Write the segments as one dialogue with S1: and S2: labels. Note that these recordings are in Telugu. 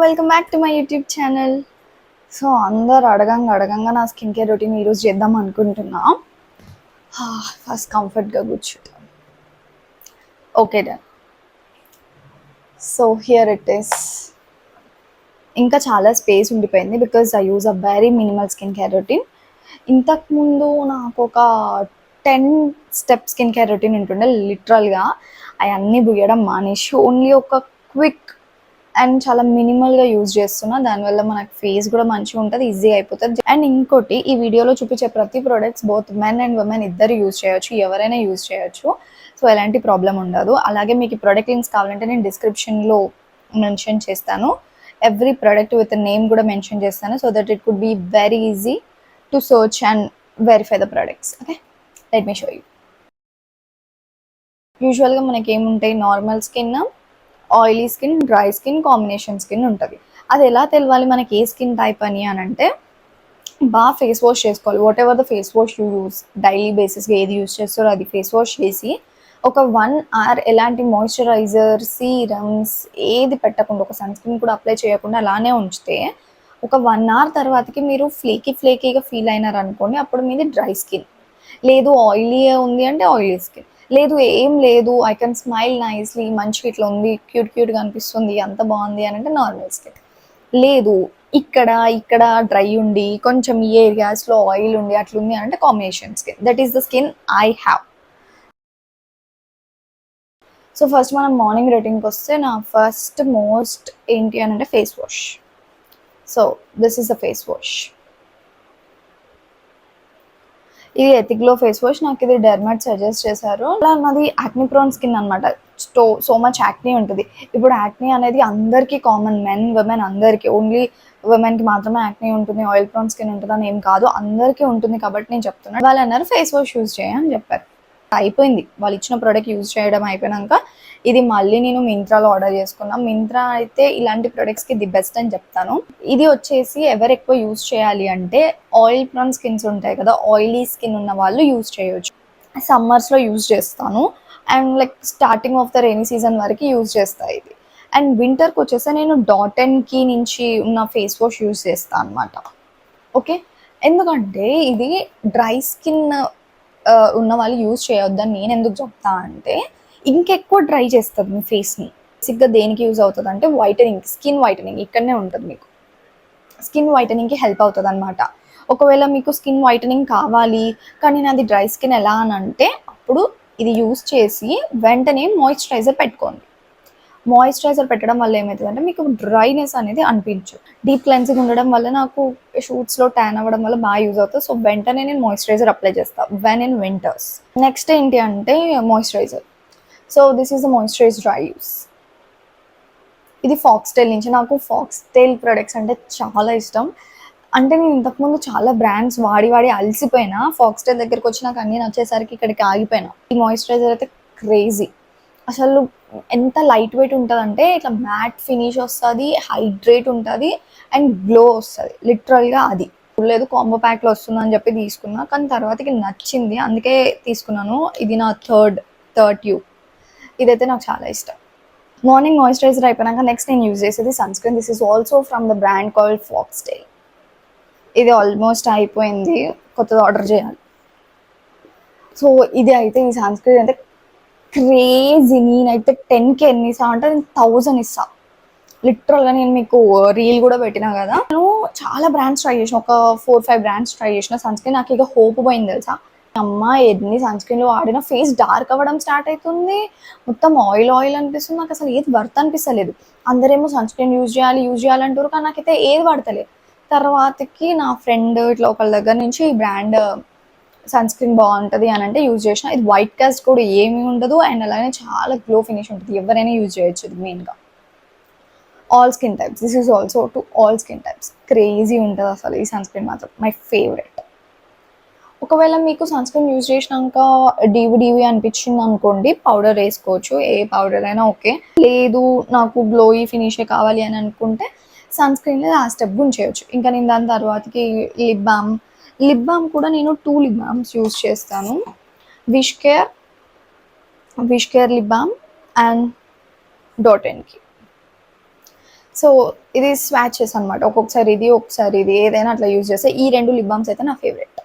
S1: Welcome back to my YouTube channel. So అందరు అడగంగా నా స్కిన్ కేర్ రొటీన్ ఈరోజు చేద్దాం అనుకుంటున్నా. ఫస్ట్ కంఫర్ట్గా కూర్చుంటాం. Okay done. So here it is. ఇంకా చాలా స్పేస్ ఉండిపోయింది because I use a very minimal skin care routine. ఇంతకుముందు నాకు ఒక 10 స్టెప్ స్కిన్ కేర్ రొటీన్ ఉంటుండే. లిటరల్గా అవన్నీ బుయ్యడం మానేసి ఓన్లీ ఒక క్విక్ అండ్ చాలా మినిమల్గా యూజ్ చేస్తున్నా. దానివల్ల మనకు ఫేస్ కూడా మంచిగా ఉంటుంది, ఈజీ అయిపోతుంది. అండ్ ఇంకోటి, ఈ వీడియోలో చూపించే ప్రతి products both men and women ఇద్దరు యూజ్ చేయొచ్చు, ఎవరైనా యూజ్ చేయొచ్చు. సో ఎలాంటి ప్రాబ్లం ఉండదు. అలాగే మీకు ఈ ప్రోడక్ట్ లింక్స్ కావాలంటే నేను డిస్క్రిప్షన్లో మెన్షన్ చేస్తాను. ఎవ్రీ ప్రోడక్ట్ విత్ నేమ్ కూడా మెన్షన్ చేస్తాను, so that it could be very easy to search and verify the products. Okay, let me show you. యూజువల్గా మనకి ఏముంటాయి, normal skin, oily skin, dry skin, combination skin ఉంటుంది. అది ఎలా తెలవాలి మనకి ఏ స్కిన్ టైప్ అని అంటే, బాగా ఫేస్ వాష్ చేసుకోవాలి. Whatever the face wash you use, daily బేసిస్గా ఏది యూస్ చేస్తారో అది ఫేస్ వాష్ చేసి ఒక 1 hour ఎలాంటి మాయిశ్చరైజర్, సీరమ్స్ ఏది పెట్టకుండా, ఒక సన్ స్క్రీన్ కూడా అప్లై చేయకుండా అలానే ఉంచితే ఒక 1 hour తర్వాతకి మీరు ఫ్లేకీగా ఫీల్ అయినారు అనుకోండి, అప్పుడు మీది డ్రై స్కిన్. లేదు ఆయిలీ ఉంది అంటే ఆయిలీ స్కిన్. లేదు ఏం లేదు, ఐ కెన్ స్మైల్ నైస్లీ, మంచిగా ఇట్లా ఉంది, క్యూట్గా అనిపిస్తుంది, అంత బాగుంది అని అంటే నార్మల్ స్కిన్. లేదు ఇక్కడ డ్రై ఉండి కొంచెం ఈ ఏరియాస్లో ఆయిల్ ఉండి అట్లుంది అంటే combination skin. That is the skin I have. So first మనం మార్నింగ్ రొటీన్కి వస్తే, నా ఫస్ట్ మోస్ట్ ఏంటి అని అంటే face wash. So this is the face wash. ఇది ఎథిక్లో ఫేస్ వాష్. నాకు ఇది డెర్మట్ సజెస్ట్ చేశారు. అలా నాది యాక్నీ ప్రోన్ స్కిన్ అనమాట. సో మచ్ యాక్నీ ఉంటుంది. ఇప్పుడు యాక్నీ అనేది అందరికీ కామన్, మెన్ ఉమెన్ అందరికీ. ఓన్లీ ఉమెన్కి మాత్రమే యాక్నీ ఉంటుంది, ఆయిల్ ప్రోన్ స్కిన్ ఉంటుంది అని ఏం కాదు, అందరికీ ఉంటుంది. కాబట్టి నేను చెప్తున్నాను. వాళ్ళు అన్నారు ఫేస్ వాష్ యూజ్ చేయని చెప్పారు. అయిపోయింది, వాళ్ళు ఇచ్చిన ప్రోడక్ట్ యూజ్ చేయడం అయిపోయినాక ఇది మళ్ళీ నేను మింత్రాలో ఆర్డర్ చేసుకున్నా. మింత్రా అయితే ఇలాంటి ప్రొడక్ట్స్కి ది బెస్ట్ అని చెప్తాను. ఇది వచ్చేసి ఎవరు ఎక్కువ యూజ్ చేయాలి అంటే, ఆయిల్ ప్రోన్ స్కిన్స్ ఉంటాయి కదా, ఆయిలీ స్కిన్ ఉన్న వాళ్ళు యూజ్ చేయొచ్చు. సమ్మర్స్లో యూజ్ చేస్తాను and like starting of the rainy season వరకు యూజ్ చేస్తాను ఇది. అండ్ వింటర్కి వచ్చేసి నేను డాట్&కీ నుంచి ఉన్న ఫేస్ వాష్ యూజ్ చేస్తాను అనమాట. ఓకే, ఎందుకంటే ఇది డ్రై స్కిన్ ఉన్న వాళ్ళు యూజ్ చేయొద్దని నేను ఎందుకు చెప్తా అంటే, ఇంకెక్కువ డ్రై చేస్తుంది మీ ఫేస్ని. బేసిక్గా దేనికి యూజ్ అవుతుంది అంటే వైటనింగ్, స్కిన్ వైటనింగ్ ఇక్కడనే ఉంటుంది. మీకు స్కిన్ వైటనింగ్కి హెల్ప్ అవుతుంది అనమాట. ఒకవేళ మీకు స్కిన్ వైటనింగ్ కావాలి కానీ నాది డ్రై స్కిన్ ఎలా అని అంటే, అప్పుడు ఇది యూజ్ చేసి వెంటనే మాయిశ్చరైజర్ పెట్టుకోండి. మాయిశ్చరైజర్ పెట్టడం వల్ల ఏమవుతుంది అంటే మీకు డ్రైనెస్ అనేది అనిపించు. డీప్ క్లెన్సింగ్ ఉండడం వల్ల నాకు షూట్స్లో ట్యాన్ అవ్వడం వల్ల బాగా యూజ్ అవుతుంది. సో వెంటనే నేను మాయిశ్చరైజర్ అప్లై చేస్తాను వెన్ ఇన్ వింటర్స్. నెక్స్ట్ ఏంటి అంటే moisturiser. So this is the moisturiser I use. ఇది ఫాక్స్టైల్ నుంచి. నాకు ఫాక్స్టైల్ ప్రొడక్ట్స్ అంటే చాలా ఇష్టం. అంటే నేను ఇంతకుముందు చాలా బ్రాండ్స్ వాడి అలసిపోయినా, ఫాక్స్టైల్ దగ్గరికి వచ్చి నాకు అన్నీ నచ్చేసరికి ఇక్కడికి ఆగిపోయినా. ఈ మాయిశ్చరైజర్ అయితే క్రేజీ. అసలు ఎంత లైట్ వెయిట్ ఉంటుంది అంటే, ఇట్లా మ్యాట్ ఫినిష్ వస్తుంది, హైడ్రేట్ ఉంటుంది అండ్ గ్లో వస్తుంది. లిటరల్గా అది లేదు, కాంబో ప్యాక్లో వస్తుందని చెప్పి తీసుకున్నా, కానీ తర్వాతకి నచ్చింది అందుకే తీసుకున్నాను. ఇది నా థర్డ్ ట్యూబ్. ఇదైతే నాకు చాలా ఇష్టం. మార్నింగ్ మాయిశ్చరైజర్ అయిపోయినాక నెక్స్ట్ నేను యూజ్ చేసేది sunscreen. This is also from the brand called Foxtale. ఇది ఆల్మోస్ట్ అయిపోయింది, కొత్తది ఆర్డర్ చేయాలి. సో ఇది అయితే, ఈ సన్ స్క్రీన్ అయితే క్రేజీ. నేనైతే 10K ఎన్ని ఇస్తా అంటే నేను 1000 ఇస్తా. లిటరల్గా నేను మీకు రీల్ కూడా పెట్టినా కదా. నేను చాలా బ్రాండ్స్ ట్రై చేసిన, ఒక 4-5 బ్రాండ్స్ ట్రై చేసిన సన్ స్క్రీన్. నాకు ఇక హోప్ పోయింది తెలుసా. అమ్మ ఎన్ని సన్ స్క్రీన్లు వాడినా ఫేస్ డార్క్ అవ్వడం స్టార్ట్ అవుతుంది, మొత్తం ఆయిల్ అనిపిస్తుంది. నాకు అసలు ఏది వర్త్ అనిపిస్తలేదు. అందరేమో సన్ స్క్రీన్ యూజ్ చేయాలంటారు, కానీ నాకైతే ఏది వాడతలేదు. తర్వాతకి నా ఫ్రెండ్ ఇట్లా ఒకళ్ళ దగ్గర నుంచి ఈ బ్రాండ్ సన్ స్క్రీన్ బాగుంటుంది అని అంటే యూజ్ చేసిన. ఇది వైట్ కాస్ట్ కూడా ఏమీ ఉండదు అండ్ అలానే చాలా గ్లో ఫినిష్ ఉంటుంది. ఎవరైనా యూజ్ చేయొచ్చు. ఇది మెయిన్గా all skin types. This is also to all skin types. Crazy ఉంటుంది అసలు ఈ సన్ స్క్రీన్ మాత్రం, మై ఫేవరెట్. ఒకవేళ మీకు సన్ స్క్రీన్ యూజ్ చేసినాక డీవీ అనిపించింది అనుకోండి, పౌడర్ వేసుకోవచ్చు, ఏ పౌడర్ అయినా ఓకే. లేదు నాకు గ్లోయి ఫినిషే కావాలి అని అనుకుంటే సన్ స్క్రీన్లో ఆ స్టెప్ ఉంచేయచ్చు. ఇంకా నేను దాని తర్వాతకి లిప్ బామ్ కూడా నేను 2 లిప్ బామ్స్ యూజ్ చేస్తాను. Wishcare lip balm and Dot and Key. So ఇది స్వాచెస్ అనమాట, ఒక్కొక్కసారి ఇది ఒకసారి ఇది, ఏదైనా అట్లా యూజ్ చేస్తే ఈ 2 లిప్ బామ్స్ అయితే నా ఫేవరెట్.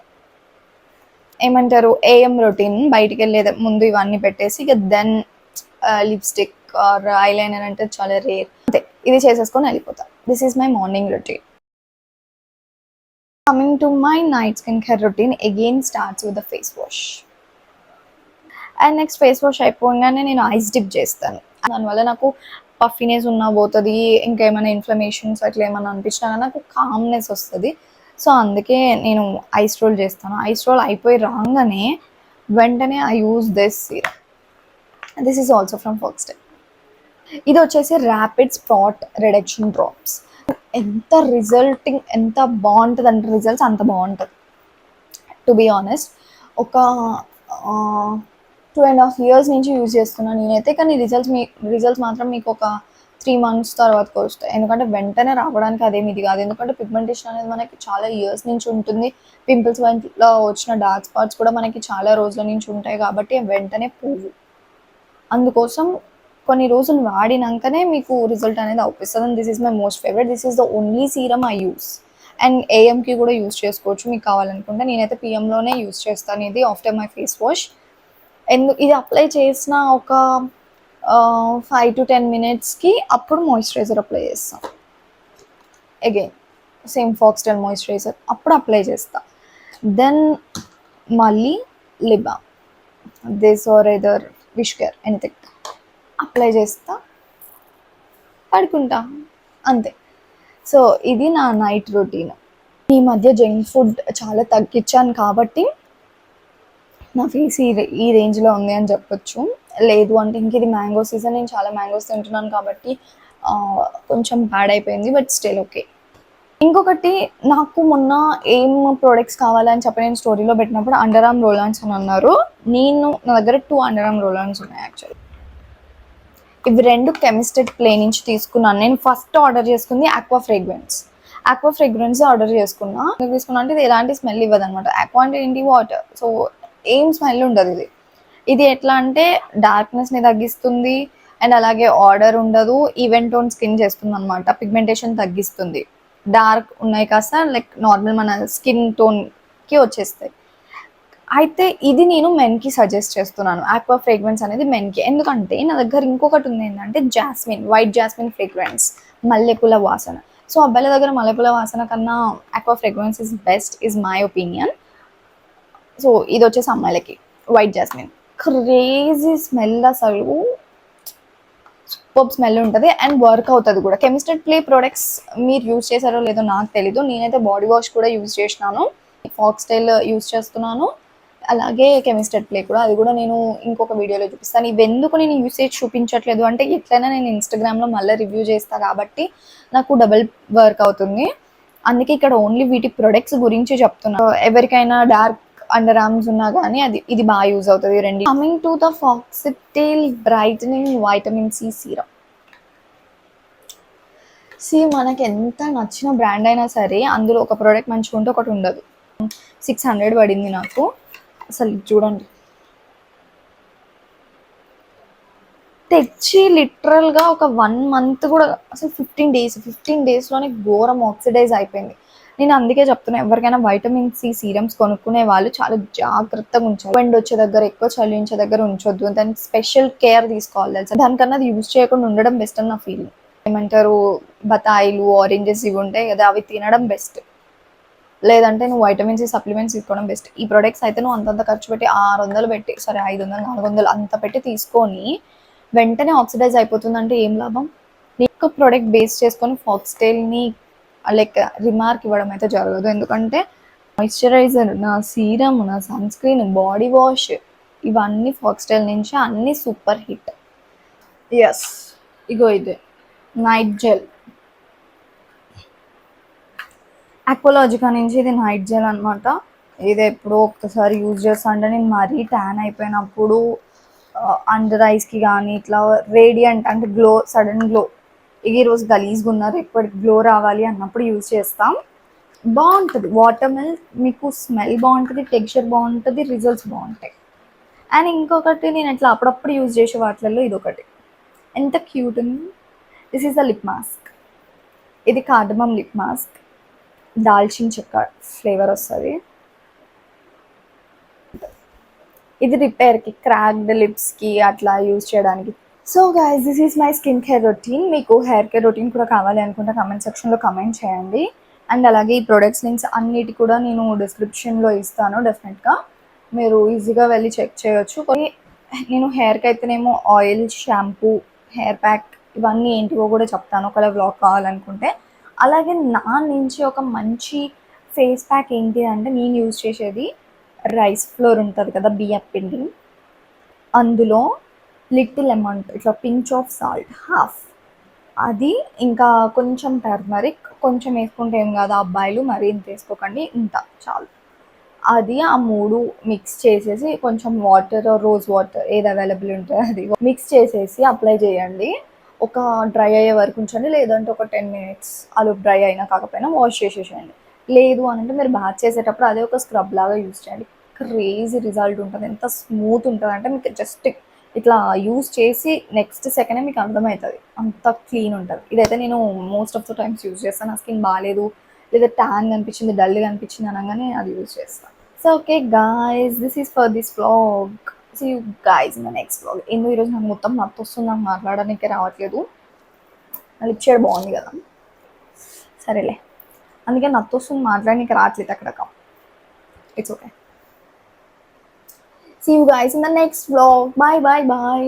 S1: ఏమంటారు, ఏఎం రొటీన్, బయటికి వెళ్ళేది ముందు ఇవన్నీ పెట్టేసి ఇక దెన్ లిప్స్టిక్ ఆర్ ఐలైనర్ అంటే చాలా రేర్, అంతే ఇది చేసేసుకొని వెళ్ళిపోతా. This is my morning routine. Coming to my night skin care routine again starts with the face wash. And next face wash అయిపోగానే నేను ఐస్ డిప్ చేస్తాను. దానివల్ల నాకు పఫినెస్ ఉన్నా పోతుంది, ఇంకా ఏమైనా ఇన్ఫ్లమేషన్స్ అట్లా ఏమైనా అనిపించినా నాకు కామ్నెస్ వస్తుంది. సో అందుకే నేను ఐస్ రోల్ చేస్తాను. ఐస్ రోల్ అయిపోయి రాగానే వెంటనే I use this serum. This is also from Foxtale. ఇది వచ్చేసి ర్యాపిడ్ స్పాట్ రిడక్షన్ డ్రాప్స్. ఎంత బాగుంటుంది అంటే రిజల్ట్స్ అంత బాగుంటుంది. టు బీ ఆనెస్ట్ ఒక 2.5 years నుంచి యూజ్ చేస్తున్నాను నేనైతే, కానీ రిజల్ట్స్ మాత్రం మీకు ఒక 3 months తర్వాతకు వస్తాయి. ఎందుకంటే వెంటనే రావడానికి అదేమి ఇది కాదు, ఎందుకంటే పిగ్మెంటేషన్ అనేది మనకి చాలా ఇయర్స్ నుంచి ఉంటుంది. పింపుల్స్ లో వచ్చిన డార్క్ స్పాట్స్ కూడా మనకి చాలా రోజుల నుంచి ఉంటాయి కాబట్టి వెంటనే పోవు. అందుకోసం కొన్ని రోజులు వాడినాకనే మీకు రిజల్ట్ అనేది అవుపిస్తుంది. And this is my most favourite. This is the only serum I use. And ఏఎంకి కూడా యూస్ చేసుకోవచ్చు మీకు కావాలనుకుంటే. నేనైతే పిఎంలోనే యూస్ చేస్తాను ఇది ఆఫ్టర్ మై ఫేస్ వాష్. ఇది అప్లై చేసిన ఒక 5 to 10 minutesకి అప్పుడు మాయిశ్చరైజర్ అప్లై చేస్తాం. అగైన్ సేమ్ ఫాక్స్టైల్ మాయిశ్చరైజర్ అప్పుడు అప్లై చేస్తా. దెన్ మళ్ళీ lip balm, this are either wish care anything apply చేస్తా, పడుకుంటా, అంతే. సో ఇది నా నైట్ రొటీన్. ఈ మధ్య జంక్ ఫుడ్ చాలా తగ్గించాను కాబట్టి నా ఫేస్ ఈ రేంజ్లో ఉంది అని చెప్పొచ్చు. లేదు అంటే ఇంక ఇది మ్యాంగో సీజన్, నేను చాలా మ్యాంగోస్ తింటున్నాను కాబట్టి కొంచెం బ్యాడ్ అయిపోయింది, బట్ స్టిల్ ఓకే. ఇంకొకటి, నాకు మొన్న ఏం ప్రోడక్ట్స్ కావాలని చెప్పి నేను స్టోరీలో పెట్టినప్పుడు అండర్ ఆర్మ్ రోల్ ఆన్స్ అని అన్నారు. నా దగ్గర 2 అండర్ ఆర్మ్ రోల్ ఆన్స్ ఉన్నాయి యాక్చువల్లీ. ఇవి 2 కెమిస్టెడ్ ప్లే నుంచి తీసుకున్నాను. నేను ఫస్ట్ ఆర్డర్ చేసుకుంది ఆక్వా ఫ్రేగ్రెన్స్ ఆర్డర్ తీసుకున్నా అంటే ఇది ఎలాంటి స్మెల్ ఇవ్వదు అనమాట. ఆక్వా అంటే ఏంటి, వాటర్. సో ఏం స్మెల్ ఉండదు ఇది ఎట్లా అంటే డార్క్నెస్ని తగ్గిస్తుంది అండ్ అలాగే ఆర్డర్ ఉండదు, ఈవెన్ టోన్ స్కిన్ చేస్తుంది అనమాట. పిగ్మెంటేషన్ తగ్గిస్తుంది, డార్క్ ఉన్నాయి కాస్త లైక్ నార్మల్ మన స్కిన్ టోన్కి వచ్చేస్తాయి. అయితే ఇది నేను మెన్కి సజెస్ట్ చేస్తున్నాను. ఆక్వా ఫ్రేగ్రెన్స్ అనేది మెన్కి, ఎందుకంటే నా దగ్గర ఇంకొకటి ఉంది ఏంటంటే వైట్ జాస్మిన్ ఫ్రేగ్రెన్స్, మల్లెపూల వాసన. సో అబ్బాయిల దగ్గర మల్లెపూల వాసన కన్నా aqua fragrance is best, is my opinion. So ఇది వచ్చేసి అమ్మాయిలకి వైట్ జాస్మిన్, క్రేజీ స్మెల్, అసలు సూపర్ స్మెల్ ఉంటుంది అండ్ వర్క్ అవుతుంది కూడా. కెమిస్టెడ్ ప్లే ప్రోడక్ట్స్ మీరు యూజ్ చేశారో లేదో నాకు తెలీదు, నేనైతే బాడీ వాష్ కూడా యూజ్ చేసినాను, ఫాక్స్టైల్ యూజ్ చేస్తున్నాను, అలాగే కెమిస్టెడ్ ప్లే కూడా, అది కూడా నేను ఇంకొక వీడియోలో చూపిస్తాను. ఇవెందుకు నేను యూసేజ్ చూపించట్లేదు అంటే ఎట్లయినా నేను ఇన్స్టాగ్రామ్లో మళ్ళీ రివ్యూ చేస్తాను కాబట్టి నాకు డబుల్ వర్క్ అవుతుంది. అందుకే ఇక్కడ ఓన్లీ వీటి ప్రొడక్ట్స్ గురించి చెప్తున్నాను. ఎవరికైనా డార్క్ అండర్ ఆర్మ్స్ ఉన్నా కానీ ఇది బాగా యూజ్ అవుతుంది రెండు. Coming to the Foxtale brightening vitamin C serum. మనకి ఎంత నచ్చిన బ్రాండ్ అయినా సరే అందులో ఒక ప్రోడక్ట్ మంచిగా ఉంటే ఒకటి ఉండదు. 600 పడింది నాకు. అసలు చూడండి, తెచ్చి లిటరల్గా ఒక 1 month కూడా, అసలు 15 daysలోనే ఘోరం ఆక్సిడైజ్ అయిపోయింది. నేను అందుకే చెప్తున్నా, ఎవరికైనా వైటమిన్ సి సీరమ్స్ కొనుక్కునే వాళ్ళు చాలా జాగ్రత్తగా ఉంచాలి. ఎండ్ వచ్చే దగ్గర, ఎక్కువ చలి ఉంచే దగ్గర ఉంచొద్దు, దానికి స్పెషల్ కేర్ తీసుకోవాలి తెలుసా. దానికన్నా అది యూజ్ చేయకుండా ఉండడం బెస్ట్ అని నా ఫీలింగ్. ఏమంటారు, బతాయిలు, ఆరెంజెస్ ఇవి ఉంటాయి కదా, అవి తినడం బెస్ట్, లేదంటే నువ్వు వైటమిన్ సి సప్లిమెంట్స్ తీసుకోవడం బెస్ట్. ఈ ప్రొడక్ట్స్ అయితే నువ్వు అంతంత ఖర్చు పెట్టి 600 పెట్టి, సరే 500 400 అంత పెట్టి తీసుకొని వెంటనే ఆక్సిడైజ్ అయిపోతుందంటే ఏం లాభం. నీకు ప్రోడక్ట్ బేస్ చేసుకొని ఫాక్స్టైల్ని లైక్ రిమార్క్ ఇవ్వడం అయితే జరగదు. ఎందుకంటే మాయిశ్చరైజర్, నా సీరమ్, నా సన్ స్క్రీన్, బాడీ వాష్ ఇవన్నీ ఫాక్స్టైల్ నుంచి అన్నీ సూపర్ హిట్. ఎస్, ఇగో ఇది నైట్ జెల్, అక్వాలాజికా నుంచి. ఇది నైట్ జెల్ అనమాట. ఇది ఎప్పుడో ఒక్కసారి యూజ్ చేస్తా అంటే నేను మరీ ట్యాన్ అయిపోయినప్పుడు, అండర్ ఐస్కి కానీ ఇట్లా రేడియంట్ అంటే గ్లో, సడన్ గ్లో, ఈరోజు గలీజ్గా ఉన్నారు ఎప్పటికి గ్లో రావాలి అన్నప్పుడు యూజ్ చేస్తాం. బాగుంటుంది. వాటర్ మిల్క్ మీకు స్మెల్ బాగుంటుంది, టెక్స్చర్ బాగుంటుంది, రిజల్ట్స్ బాగుంటాయి. అండ్ ఇంకొకటి నేను ఇట్లా అప్పుడప్పుడు యూజ్ చేసే వాటిల్లో ఇది ఒకటి, ఎంత క్యూట్ ఉంది. This is the lip mask. ఇది కార్డమం లిప్ మాస్క్, దాల్చిన చెక్క ఫ్లేవర్ వస్తుంది. ఇది రిపేర్కి, క్రాక్డ్ లిప్స్కి అట్లా యూజ్ చేయడానికి. So guys, this is my skin care routine. మీకు హెయిర్ కేర్ రొటీన్ కూడా కావాలి అనుకుంటే కమెంట్ సెక్షన్లో కమెంట్ చేయండి. అండ్ అలాగే ఈ ప్రొడక్ట్స్ లింక్స్ అన్నిటి కూడా నేను డిస్క్రిప్షన్లో ఇస్తాను. డెఫినెట్గా మీరు ఈజీగా వెళ్ళి చెక్ చేయొచ్చు. నేను హెయిర్కి అయితేనేమో ఆయిల్, షాంపూ, హెయిర్ ప్యాక్ ఇవన్నీ ఏంటివో కూడా చెప్తాను ఒకవేళ వ్లాగ్ కావాలనుకుంటే. అలాగే నా నుంచి ఒక మంచి ఫేస్ ప్యాక్ ఏంటి అంటే, నేను యూజ్ చేసేది రైస్ ఫ్లోర్ ఉంటుంది కదా, బియ్యం పిండి, అందులో లిటిల్ అమౌంట్ ఇట్లా పించ్ ఆఫ్ సాల్ట్, హాఫ్ అది, ఇంకా కొంచెం టర్మరిక్, కొంచెం వేసుకుంటే ఏం కాదు అబ్బాయిలు, మరీ ఇంత వేసుకోకండి, ఇంత చాలు. అది ఆ 3 మిక్స్ చేసేసి కొంచెం వాటర్, రోజ్ వాటర్ ఏది అవైలబుల్ ఉంటుందో అది మిక్స్ చేసేసి అప్లై చేయండి. ఒక డ్రై అయ్యే వరకు ఉంచండి, లేదంటే ఒక 10 మినిట్స్ అలా డ్రై అయినా కాకపోయినా వాష్ చేసేసేయండి. లేదు అని అంటే మీరు బాత్ చేసేటప్పుడు అదే ఒక స్క్రబ్ లాగా యూజ్ చేయండి. క్రేజీ రిజల్ట్ ఉంటుంది. ఎంత స్మూత్ ఉంటుంది అంటే మీకు జస్ట్ ఇట్లా యూజ్ చేసి నెక్స్ట్ సెకండే మీకు అర్థమవుతుంది, అంత క్లీన్ ఉంటుంది. ఇదైతే నేను most of the times use చేస్తాను. నా స్కిన్ బాగాలేదు లేదా ట్యాన్ కనిపించింది, డల్గా అనిపించింది అనగానే అది యూజ్ చేస్తాను. So okay guys, this is for this vlog. See you guys in the next vlog. ఈరోజు నాకు మొత్తం నత్త వస్తుంది, నాకు మాట్లాడడానికే రావట్లేదు. లిప్ షేడ్ బాగుంది కదా, సరేలే, అందుకే నత్త వస్తుంది, మాట్లాడడానికి రావట్లేదు అక్కడ. It's okay. See you guys in the next vlog. Bye bye bye.